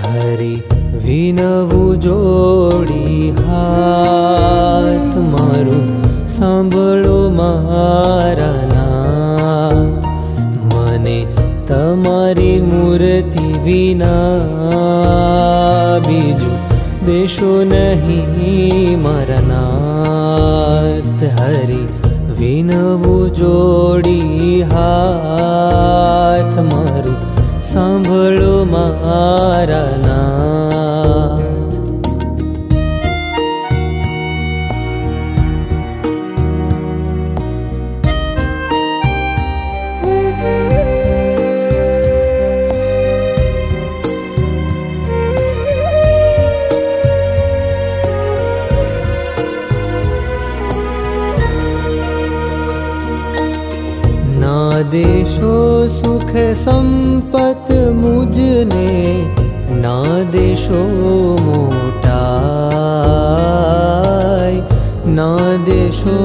हरि विनवु जोड़ी हाथ मारू सांभळो मारा नाथ। मने तमारी मूर्ति विना बीजू देशो नहीं मारा नाथ। हरि विनवु जोड़ी हाथ मारू सांभळो मारा नाथ। ना देशो सुख संपत मुझने, ना देशो मोटाई, ना देशो